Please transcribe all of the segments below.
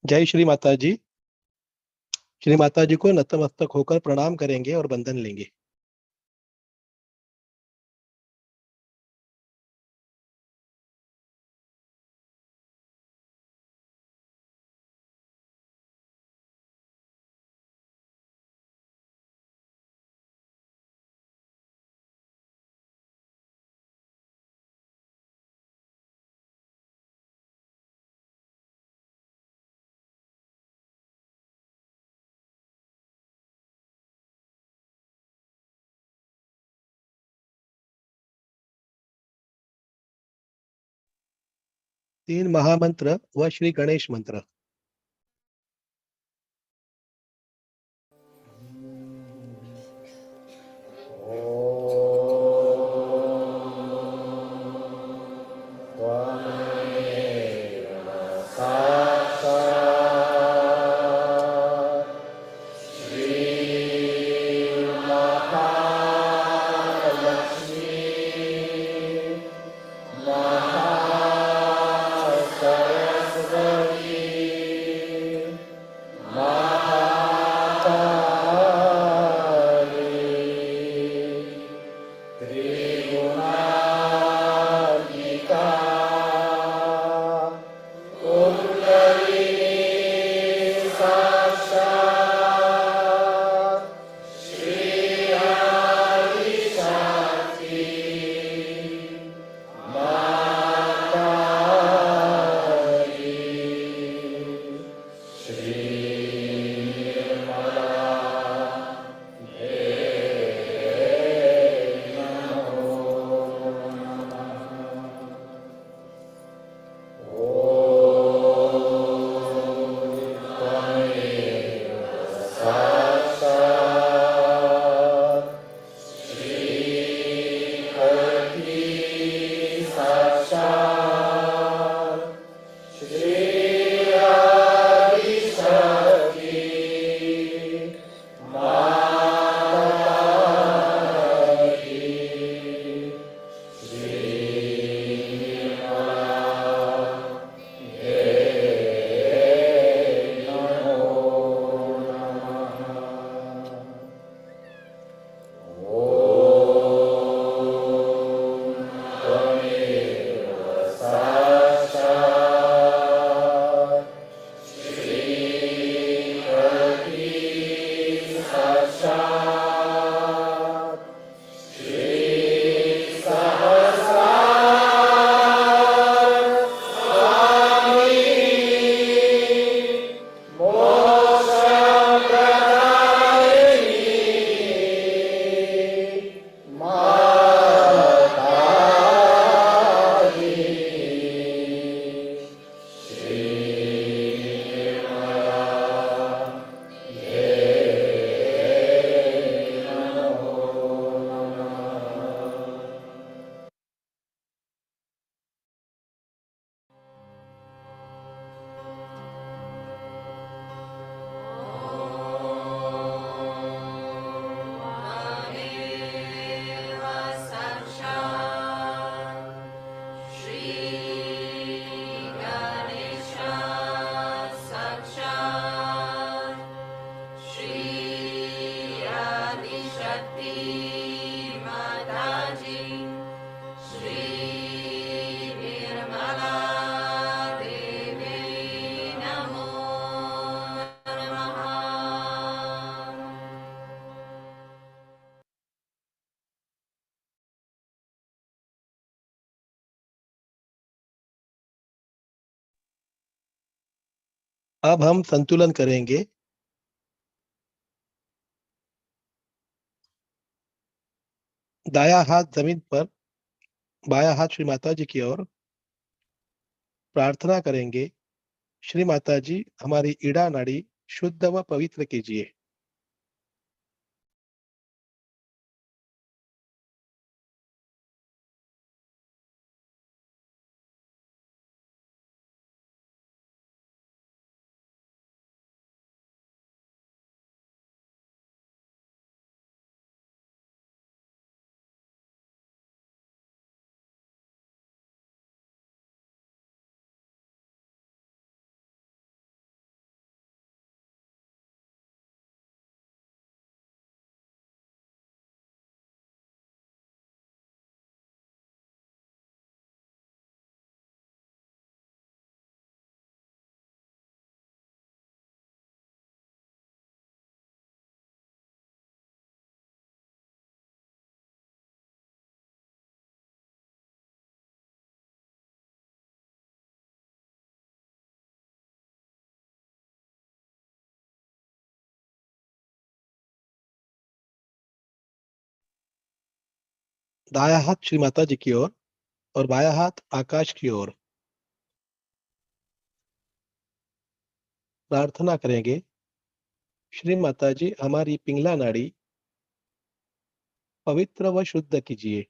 जय श्री माता जी। श्री माता जी को नतमस्तक होकर प्रणाम करेंगे और बंधन लेंगे। तीन महामंत्र व श्री गणेश मंत्र। अब हम संतुलन करेंगे। दाया हाथ जमीन पर, बायां हाथ श्री माता जी की ओर। प्रार्थना करेंगे, श्री माता जी हमारी ईड़ा नाड़ी शुद्ध व पवित्र कीजिए। दायां हाथ श्री माता जी की ओर और बायां हाथ आकाश की ओर। प्रार्थना करेंगे, श्री माता जी हमारी पिंगला नाड़ी पवित्र व शुद्ध कीजिए।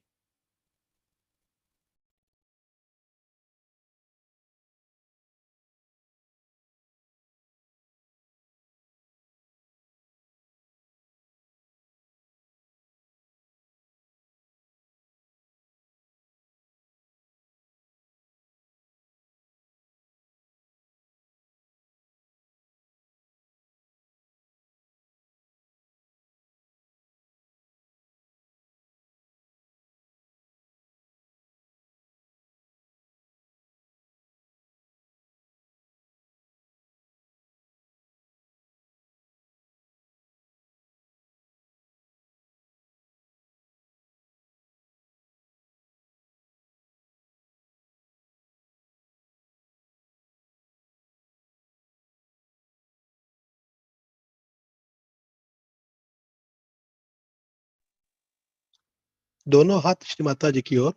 दोनों हाथ श्री माता जी की ओर।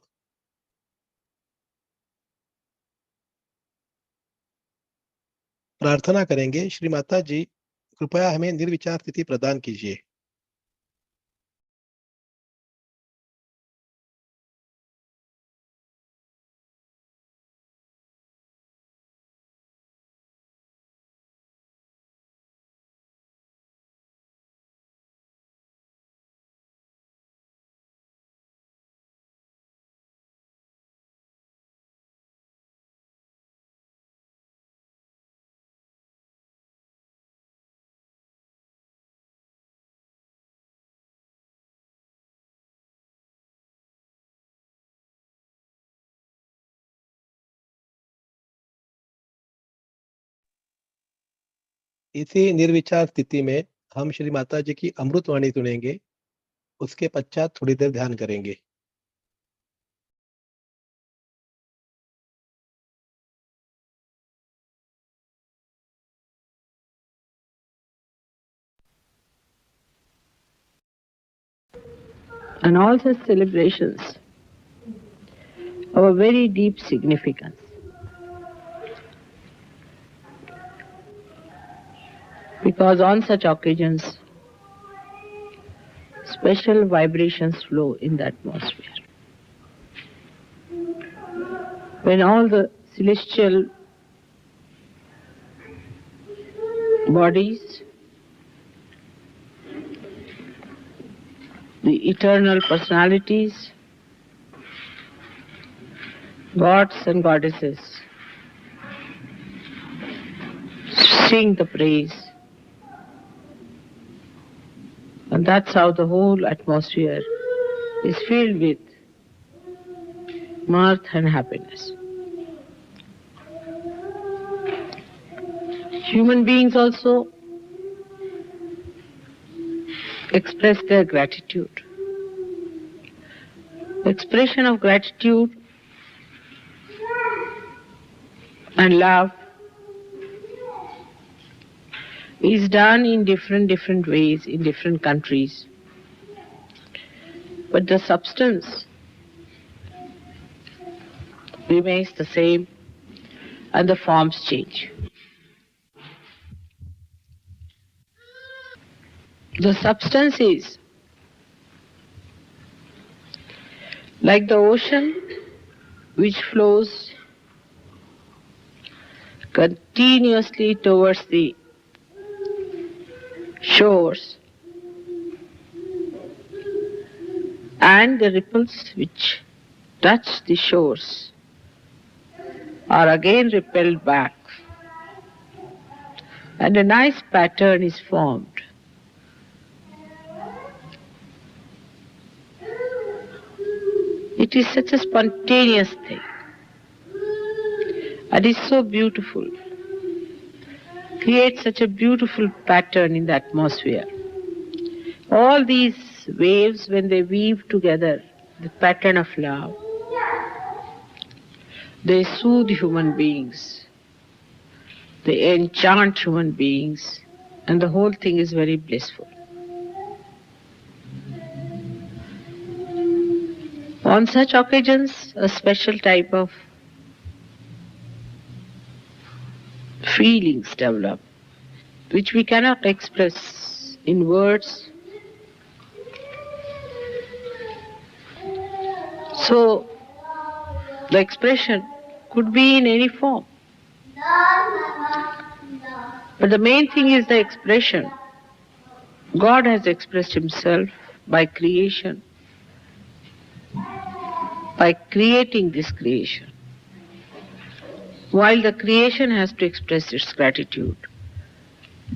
प्रार्थना करेंगे, श्री माता जी कृपया हमें निर्विचार स्थिति प्रदान कीजिए। इसी निर्विचार स्थिति में हम श्री माता जी की अमृतवाणी सुनेंगे। उसके पश्चात थोड़ी देर ध्यान करेंगे। And all such celebrations have a very deep significance. Because on such occasions, special vibrations flow in the atmosphere. When all the celestial bodies, the eternal personalities, gods and goddesses sing the praise, and that's how the whole atmosphere is filled with mirth and happiness. Human beings also express their gratitude. Expression of gratitude and love is done in different ways in different countries. But the substance remains the same and the forms change. The substance is like the ocean which flows continuously towards the shores, and the ripples which touch the shores are again repelled back, and a nice pattern is formed. It is such a spontaneous thing, and it's so beautiful. Creates such a beautiful pattern in the atmosphere. All these waves, when they weave together the pattern of love, they soothe human beings, they enchant human beings, and the whole thing is very blissful. On such occasions, a special type of feelings develop, which we cannot express in words. So, the expression could be in any form. But the main thing is the expression. God has expressed Himself by creation, by creating this creation. While the creation has to express its gratitude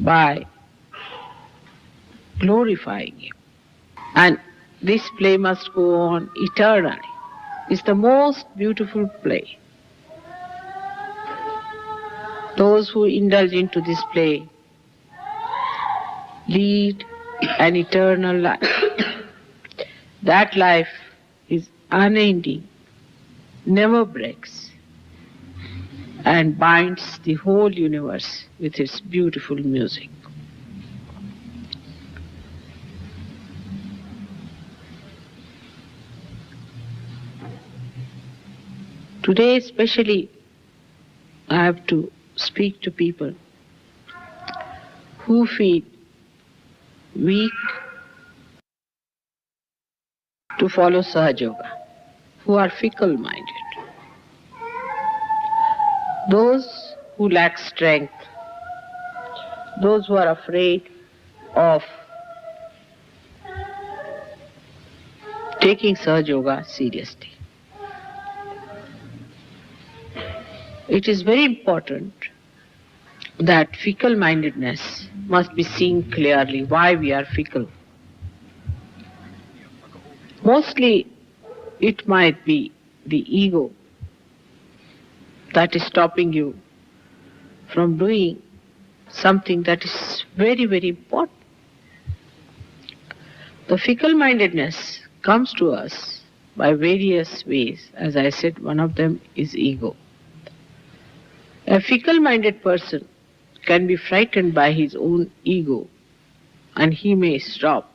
by glorifying Him. And this play must go on eternally. It's the most beautiful play. Those who indulge into this play lead an eternal life. That life is unending, never breaks, and binds the whole universe with its beautiful music. Today especially, I have to speak to people who feel weak to follow Sahaja, who are fickle-minded. Those who lack strength, those who are afraid of taking Sahaja seriously. It is very important that fickle-mindedness must be seen clearly, why we are fickle. Mostly it might be the ego that is stopping you from doing something that is very, very important. The fickle-mindedness comes to us by various ways. As I said, one of them is ego. A fickle-minded person can be frightened by his own ego, and he may stop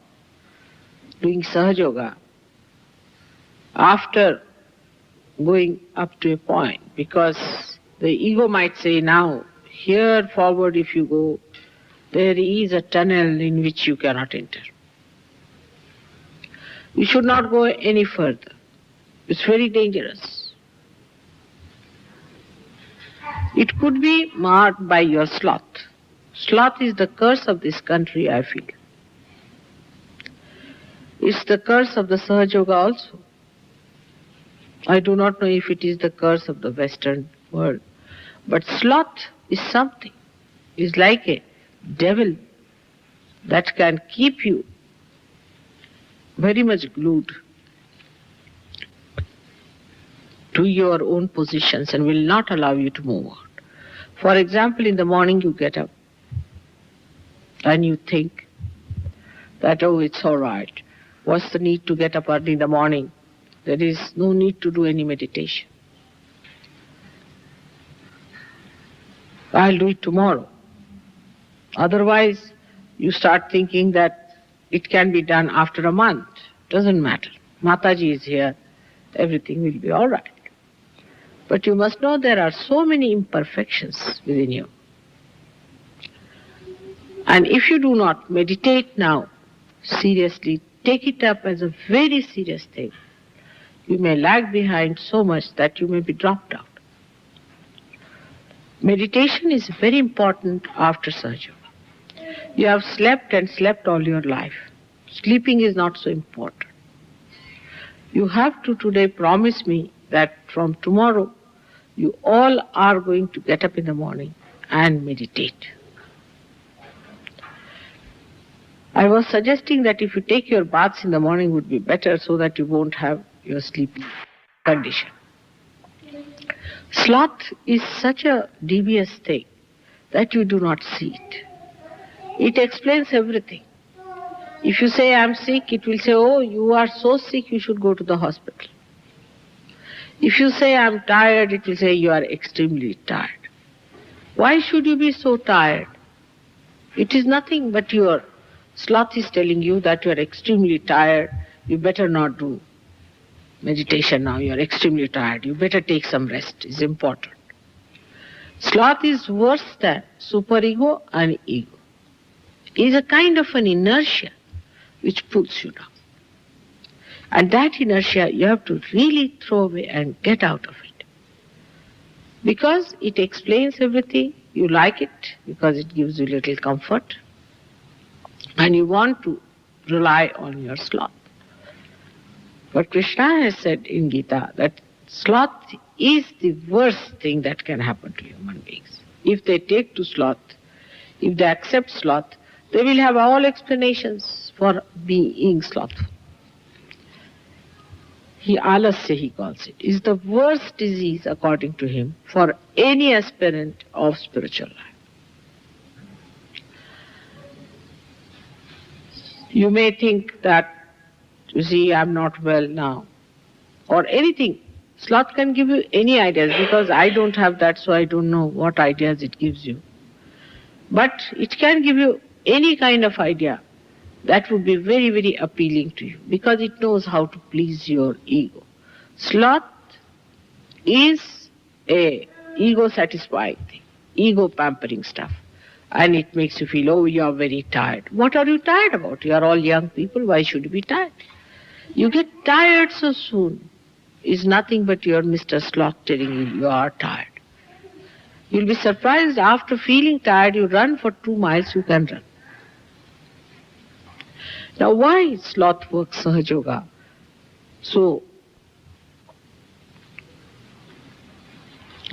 doing Sahaja after going up to a point, because the ego might say, now, here forward if you go, there is a tunnel in which you cannot enter. You should not go any further. It's very dangerous. It could be marked by your sloth. Sloth is the curse of this country, I feel. It's the curse of the Sahaja also. I do not know if it is the curse of the Western world. But sloth is something. It's like a devil that can keep you very much glued to your own positions and will not allow you to move on. For example, in the morning you get up and you think that, oh, it's all right. What's the need to get up early in the morning? There is no need to do any meditation. I'll do it tomorrow. Otherwise, you start thinking that it can be done after a month. Doesn't matter. Mataji is here. Everything will be all right. But you must know there are so many imperfections within you. And if you do not meditate now, seriously, take it up as a very serious thing, you may lag behind so much that you may be dropped out. Meditation is very important after surgery. You have slept and slept all your life. Sleeping is not so important. You have to today promise me that from tomorrow you all are going to get up in the morning and meditate. I was suggesting that if you take your baths in the morning would be better so that you won't have your sleeping condition. Sloth is such a devious thing that you do not see it. It explains everything. If you say, I'm sick, it will say, oh, you are so sick, you should go to the hospital. If you say, I'm tired, it will say, you are extremely tired. Why should you be so tired? It is nothing but your sloth is telling you that you are extremely tired, you better not do meditation now, you are extremely tired, you better take some rest, is important. Sloth is worse than superego and ego. It is a kind of an inertia which pulls you down. And that inertia you have to really throw away and get out of it. Because it explains everything, you like it because it gives you little comfort, and you want to rely on your sloth. But Krishna has said in Gita that sloth is the worst thing that can happen to human beings. If they take to sloth, if they accept sloth, they will have all explanations for being slothful. Alasya, he calls it, is the worst disease, according to him, for any aspirant of spiritual life. You may think that, you see, I'm not well now, or anything. Sloth can give you any ideas, because I don't have that, so I don't know what ideas it gives you. But it can give you any kind of idea that would be very, very appealing to you, because it knows how to please your ego. Sloth is a ego-satisfying thing, ego-pampering stuff. And it makes you feel, oh, you are very tired. What are you tired about? You are all young people, why should you be tired? You get tired so soon is nothing but your Mr. Sloth telling you you are tired. You'll be surprised, after feeling tired, you run for 2 miles, you can run. Now, why sloth works Sahaja Yoga so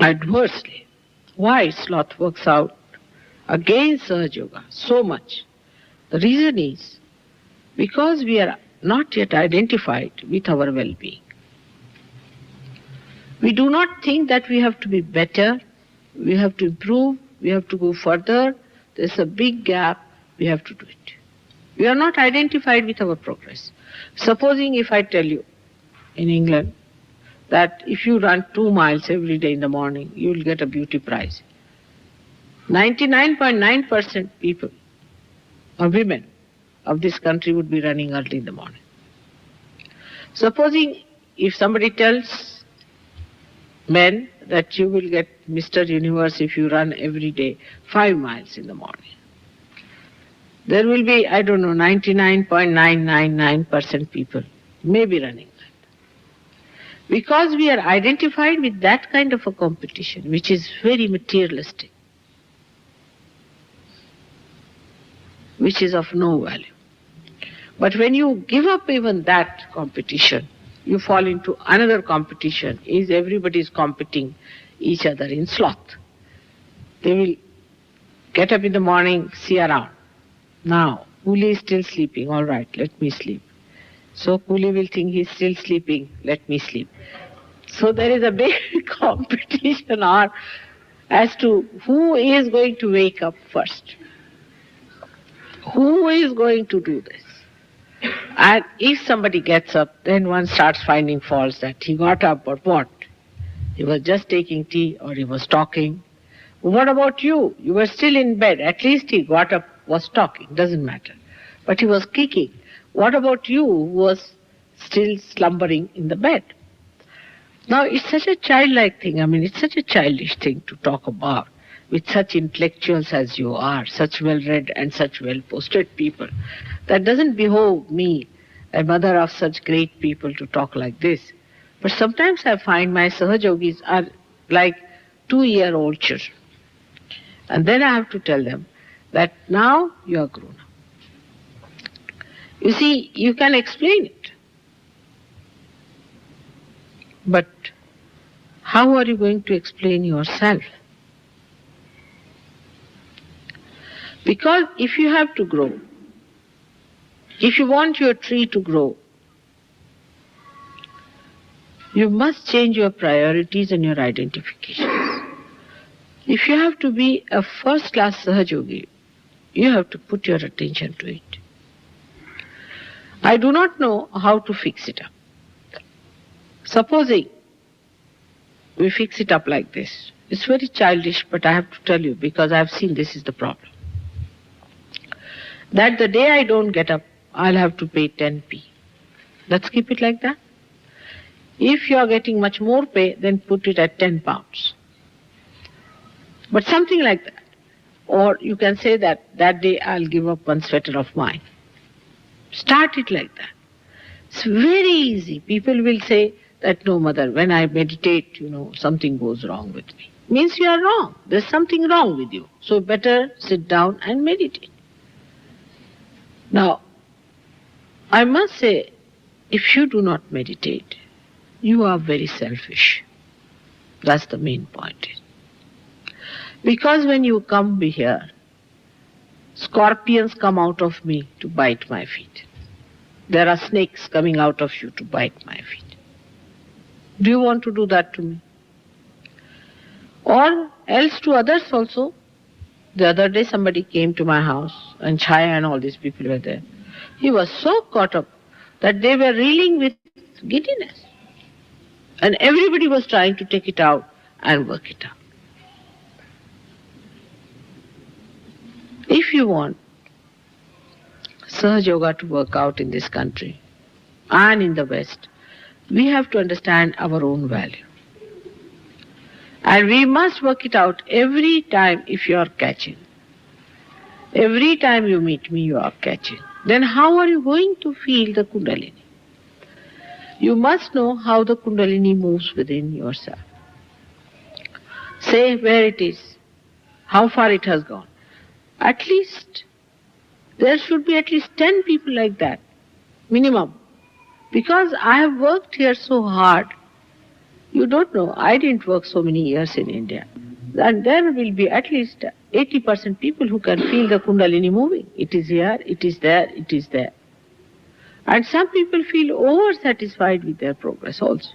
adversely? Why sloth works out against Sahaja Yoga so much? The reason is because we are not yet identified with our well-being. We do not think that we have to be better, we have to improve, we have to go further. There's a big gap, we have to do it. We are not identified with our progress. Supposing if I tell you in England that if you run 2 miles every day in the morning, you will get a beauty prize. 99.9% people or women of this country would be running early in the morning. Supposing if somebody tells men that you will get Mr. Universe if you run every day 5 miles in the morning, there will be, 99.999% people may be running that. Because we are identified with that kind of a competition, which is very materialistic, which is of no value. But when you give up even that competition, you fall into another competition, is everybody is competing each other in sloth. They will get up in the morning, see around. Now, Coolie is still sleeping, all right, let me sleep. So Coolie will think he's still sleeping, let me sleep. So there is a big competition as to who is going to wake up first. Who is going to do this? And if somebody gets up, then one starts finding faults that he got up or what? He was just taking tea or he was talking. What about you? You were still in bed. At least he got up, was talking, doesn't matter. But he was kicking. What about you who was still slumbering in the bed? Now, it's such a childlike thing. It's such a childish thing to talk about with such intellectuals as you are, such well-read and such well-posted people. That doesn't behove me, a mother of such great people, to talk like this. But sometimes I find my Sahaja Yogis are like 2-year-old children. And then I have to tell them that now you are grown up. You see, you can explain it. But how are you going to explain yourself? Because if you have to grow, if you want your tree to grow, you must change your priorities and your identifications. If you have to be a first-class Sahaja Yogi, you have to put your attention to it. I do not know how to fix it up. Supposing we fix it up like this. It's very childish, but I have to tell you because I have seen this is the problem. That the day I don't get up, I'll have to pay 10p. Let's keep it like that. If you are getting much more pay, then put it at 10 pounds. But something like that. Or you can say that day I'll give up one sweater of mine. Start it like that. It's very easy. People will say that, no, mother, when I meditate, something goes wrong with me. Means you are wrong. There's something wrong with you. So better sit down and meditate. Now, I must say, if you do not meditate, you are very selfish. That's the main point. Because when you come here, scorpions come out of me to bite my feet. There are snakes coming out of you to bite my feet. Do you want to do that to me? Or else to others also. The other day somebody came to my house and Chaya and all these people were there. He was so caught up that they were reeling with giddiness. And everybody was trying to take it out and work it out. If you want Sahaja Yoga to work out in this country and in the West, we have to understand our own value. And we must work it out every time if you are catching. Every time you meet me, you are catching. Then how are you going to feel the Kundalini? You must know how the Kundalini moves within yourself. Say where it is, how far it has gone. At least, there should be at least 10 people like that, minimum. Because I have worked here so hard. You don't know, I didn't work so many years in India. And there will be at least 80% people who can feel the Kundalini moving. It is here, it is there, it is there. And some people feel over-satisfied with their progress also.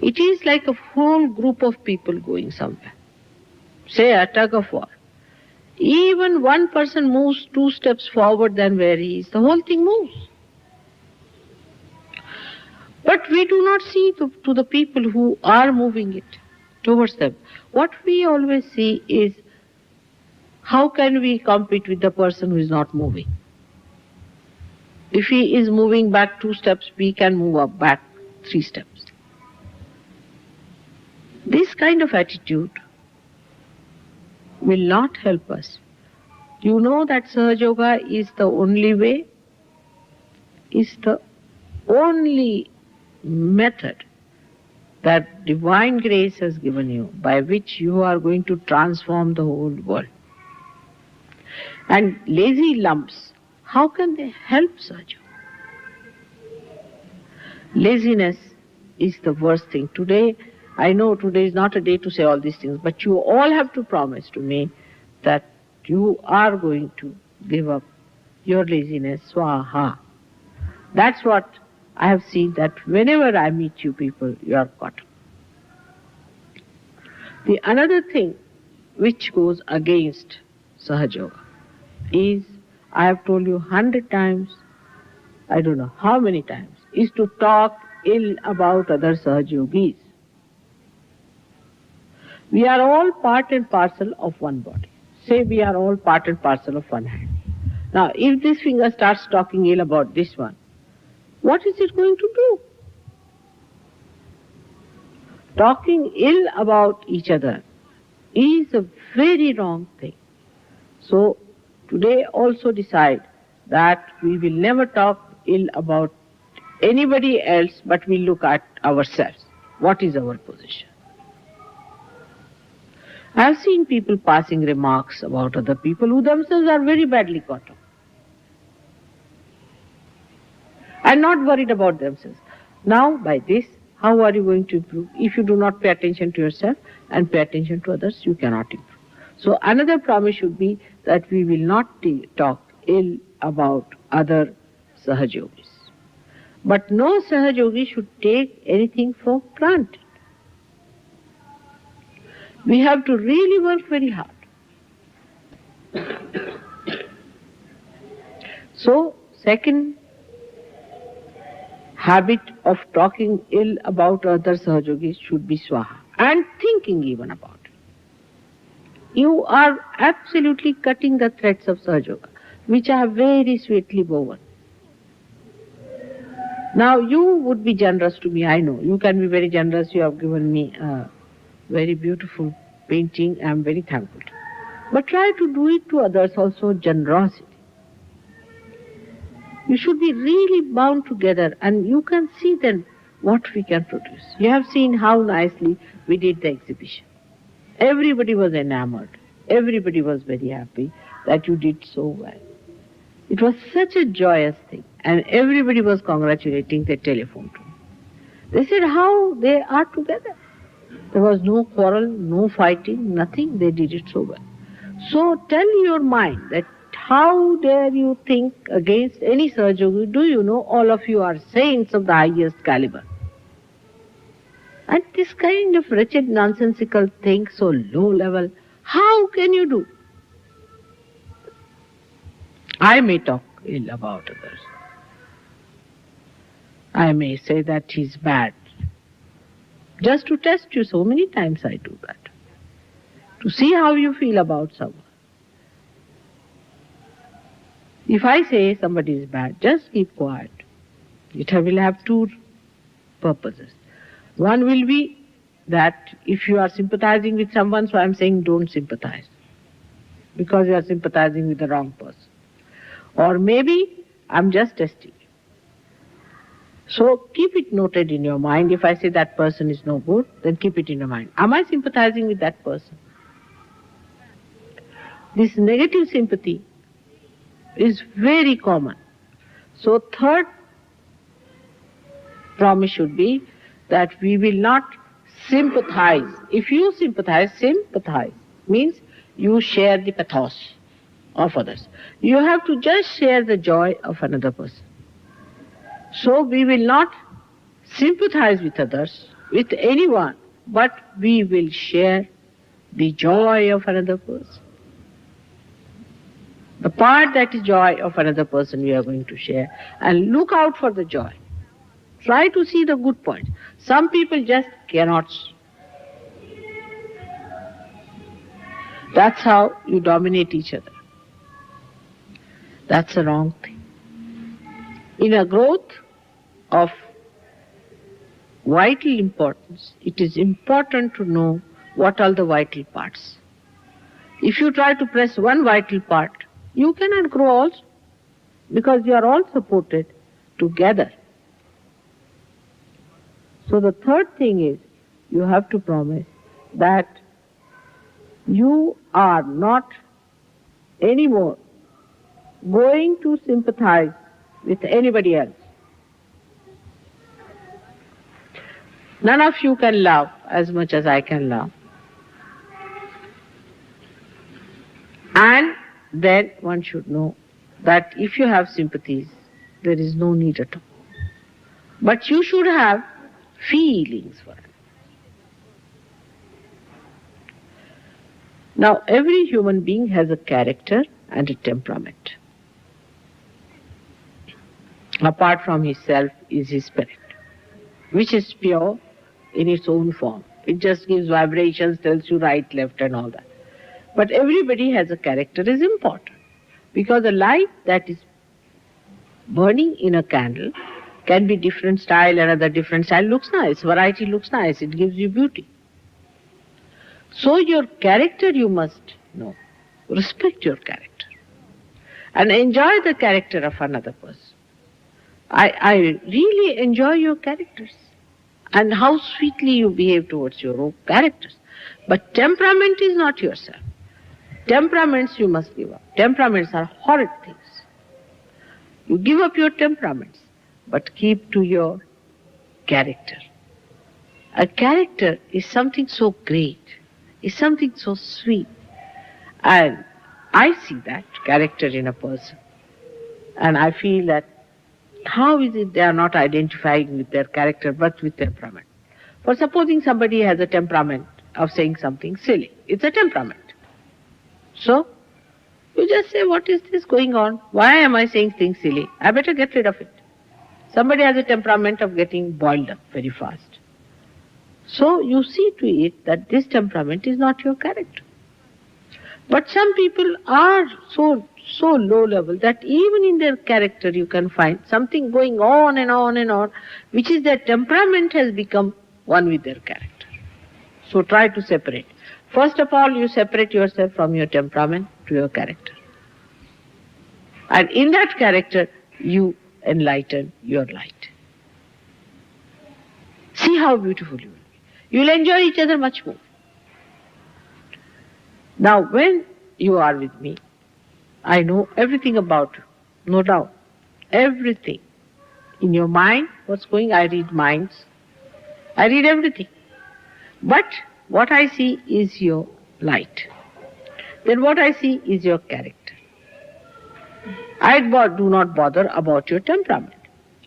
It is like a whole group of people going somewhere. Say a tug of war. Even one person moves 2 steps forward than where he is, the whole thing moves. But we do not see to the people who are moving it towards them. What we always see is, how can we compete with the person who is not moving? If he is moving back 2 steps, we can move up back 3 steps. This kind of attitude will not help us. You know that Sahaja Yoga is the only way, is the only method that divine grace has given you, by which you are going to transform the whole world. And lazy lumps, how can they help Sahaja Yoga? Laziness is the worst thing. Today, I know today is not a day to say all these things, but you all have to promise to me that you are going to give up your laziness, swaha. That's what I have seen, that whenever I meet you people, you are caught up. The another thing which goes against Sahaja Yoga is, I have told you 100 times, I don't know how many times, is to talk ill about other Sahaja Yogis. We are all part and parcel of one body. Say we are all part and parcel of one hand. Now, if this finger starts talking ill about this one, what is it going to do? Talking ill about each other is a very wrong thing. So, today also decide that we will never talk ill about anybody else, but we look at ourselves. What is our position? I have seen people passing remarks about other people who themselves are very badly caught up and not worried about themselves. Now, by this, how are you going to improve? If you do not pay attention to yourself and pay attention to others, you cannot improve. So another promise should be that we will not talk ill about other Sahaja Yogis. But no Sahaja Yogi should take anything for granted. We have to really work very hard. So, second habit of talking ill about other Sahaja Yogis should be swaha, and thinking even about it. You are absolutely cutting the threads of Sahaja Yoga, which are very sweetly woven. Now you would be generous to me, I know. You can be very generous. You have given me a very beautiful painting. I am very thankful. But try to do it to others also, generosity. You should be really bound together and you can see then what we can produce. You have seen how nicely we did the exhibition. Everybody was enamored. Everybody was very happy that you did so well. It was such a joyous thing and everybody was congratulating. They telephoned to me. They said how they are together. There was no quarrel, no fighting, nothing. They did it so well. So tell your mind that how dare you think against any Sahaja? Do you know all of you are saints of the highest caliber? And this kind of wretched nonsensical thing, so low level, how can you do? I may talk ill about others. I may say that he's bad. Just to test you, so many times I do that. To see how you feel about someone. If I say somebody is bad, just keep quiet. It will have two purposes. One will be that if you are sympathizing with someone, so I am saying don't sympathize. Because you are sympathizing with the wrong person. Or maybe I am just testing you. So keep it noted in your mind. If I say that person is no good, then keep it in your mind. Am I sympathizing with that person? This negative sympathy is very common. So third promise should be that we will not sympathize. If you sympathize means you share the pathos of others. You have to just share the joy of another person. So we will not sympathize with others, with anyone, but we will share the joy of another person. The part that is joy of another person we are going to share, and look out for the joy. Try to see the good points. Some people just cannot. That's how you dominate each other. That's the wrong thing. In a growth of vital importance, it is important to know what are the vital parts. If you try to press one vital part, you cannot grow also, because you are all supported together. So the third thing is, you have to promise that you are not anymore going to sympathize with anybody else. None of you can love as much as I can love. And then one should know that if you have sympathies, there is no need at all. But you should have feelings for it. Now, every human being has a character and a temperament. Apart from his self is his spirit, which is pure in its own form. It just gives vibrations, tells you right, left and all that. But everybody has a character is important, because a light that is burning in a candle can be different style, another different style looks nice, variety looks nice, it gives you beauty. So your character you must know, respect your character and enjoy the character of another person. I really enjoy your characters and how sweetly you behave towards your own characters. But temperament is not yourself. Temperaments you must give up. Temperaments are horrid things. You give up your temperaments, but keep to your character. A character is something so great, is something so sweet. And I see that character in a person. And I feel that how is it they are not identifying with their character but with temperament? For supposing somebody has a temperament of saying something silly. It's a temperament. So, you just say, what is this going on? Why am I saying things silly? I better get rid of it. Somebody has a temperament of getting boiled up very fast. So, you see to it that this temperament is not your character. But some people are so low level that even in their character you can find something going on and on and on, which is their temperament has become one with their character. So try to separate. First of all, you separate yourself from your temperament to your character. And in that character, you enlighten your light. See how beautiful you will be. You will enjoy each other much more. Now, when you are with me, I know everything about you, no doubt. Everything. In your mind, what's going, I read minds. I read everything. But what I see is your light. Then what I see is your character. I do not bother about your temperament.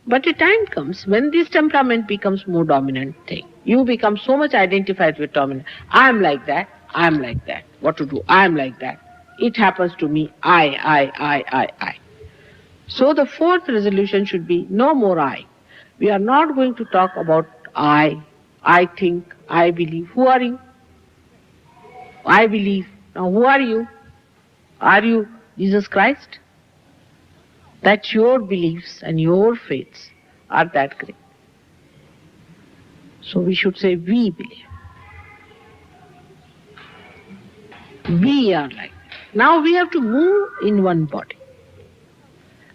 But a time comes when this temperament becomes more dominant thing. You become so much identified with dominant. I am like that. I am like that. What to do? I am like that. It happens to me. I. So the fourth resolution should be no more I. We are not going to talk about I think, I believe. Who are you? I believe. Now who are you? Are you Jesus Christ? That your beliefs and your faiths are that great. So we should say we believe. We are like that. Now we have to move in one body.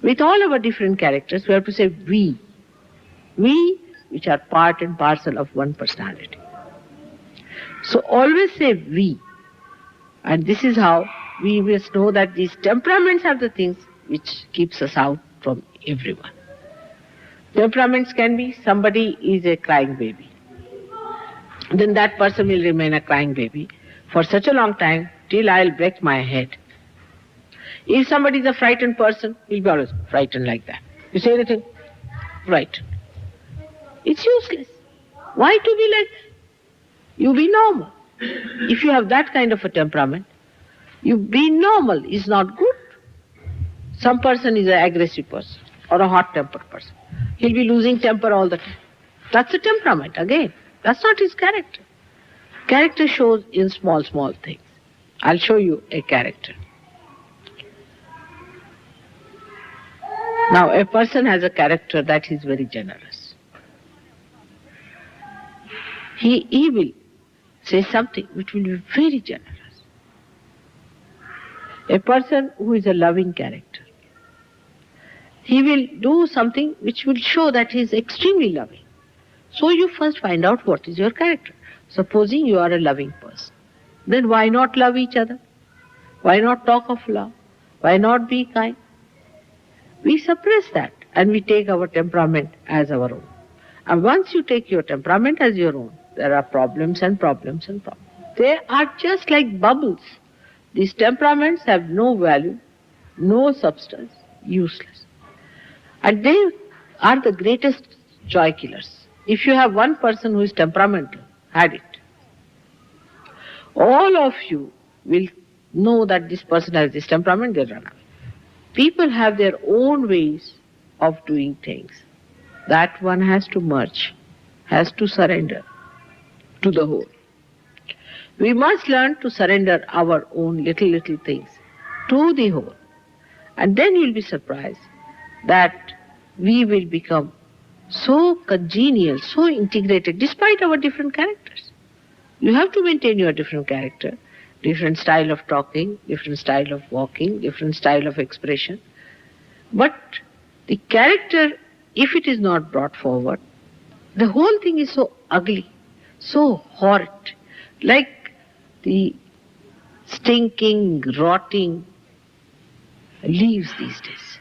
With all our different characters, we have to say we. We, which are part and parcel of one personality. So always say we. And this is how we must know that these temperaments are the things which keeps us out from everyone. Temperaments can be somebody is a crying baby. Then that person will remain a crying baby for such a long time till I'll break my head. If somebody is a frightened person, he'll be always frightened like that. You say anything? Frightened. It's useless. Why to be like that? You be normal. If you have that kind of a temperament, you be normal is not good. Some person is an aggressive person or a hot-tempered person. He'll be losing temper all the time. That's a temperament again. That's not his character. Character shows in small things. I'll show you a character. Now, a person has a character that is very generous. He will say something which will be very generous. A person who is a loving character, he will do something which will show that he is extremely loving. So you first find out what is your character. Supposing you are a loving person, then why not love each other? Why not talk of love? Why not be kind? We suppress that and we take our temperament as our own. And once you take your temperament as your own, there are problems and problems and problems. They are just like bubbles. These temperaments have no value, no substance, useless. And they are the greatest joy killers. If you have one person who is temperamental, had it, all of you will know that this person has this temperament, they'll run away. People have their own ways of doing things. That one has to merge, has to surrender to the whole. We must learn to surrender our own little things to the whole. And then you'll be surprised that we will become so congenial, so integrated, despite our different characters. You have to maintain your different character, different style of talking, different style of walking, different style of expression. But the character, if it is not brought forward, the whole thing is so ugly, so horrid, like the stinking, rotting leaves these days.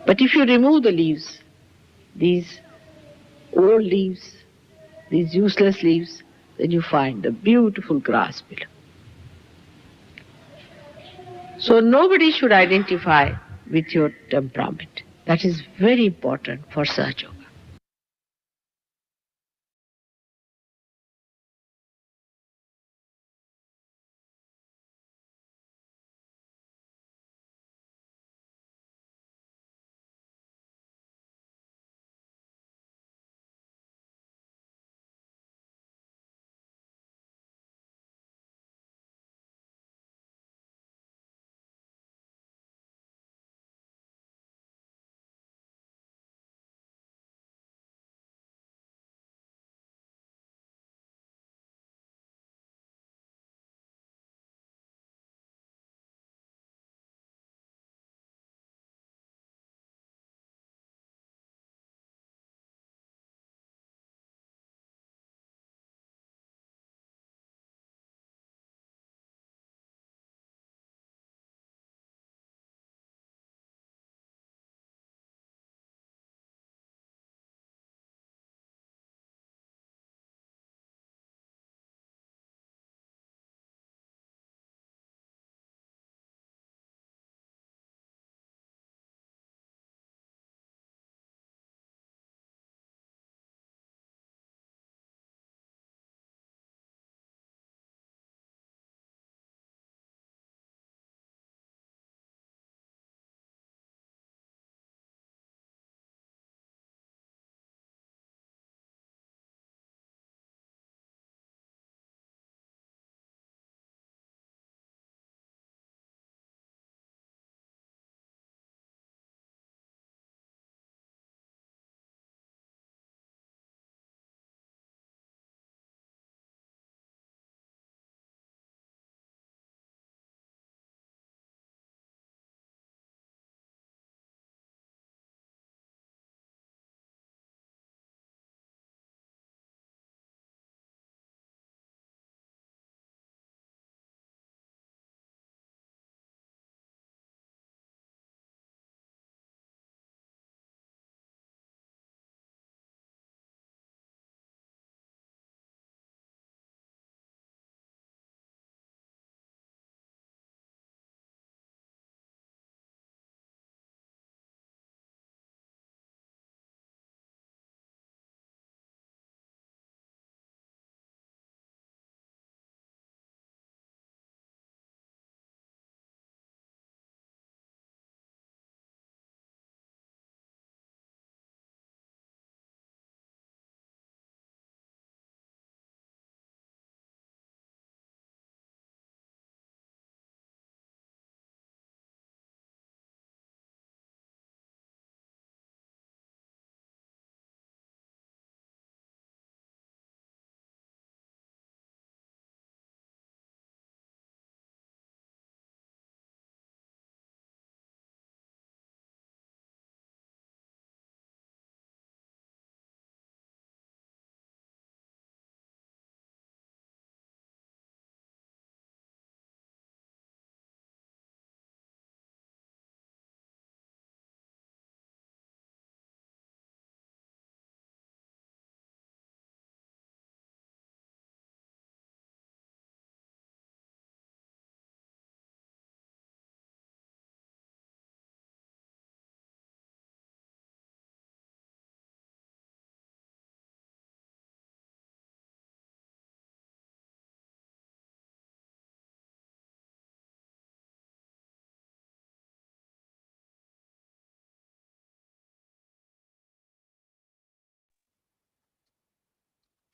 But if you remove the leaves, these old leaves, these useless leaves, then you find the beautiful grass below. So nobody should identify with your temperament. That is very important for Sahaja.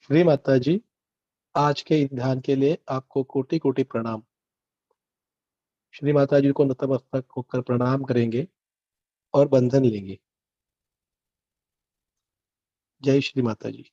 Shri Mata जी, आज के इस ध्यान के लिए आपको कोटि कोटि प्रणाम। श्री माता जी को नतमस्तक होकर प्रणाम करेंगे और बंधन लेंगे। जय श्री माता जी।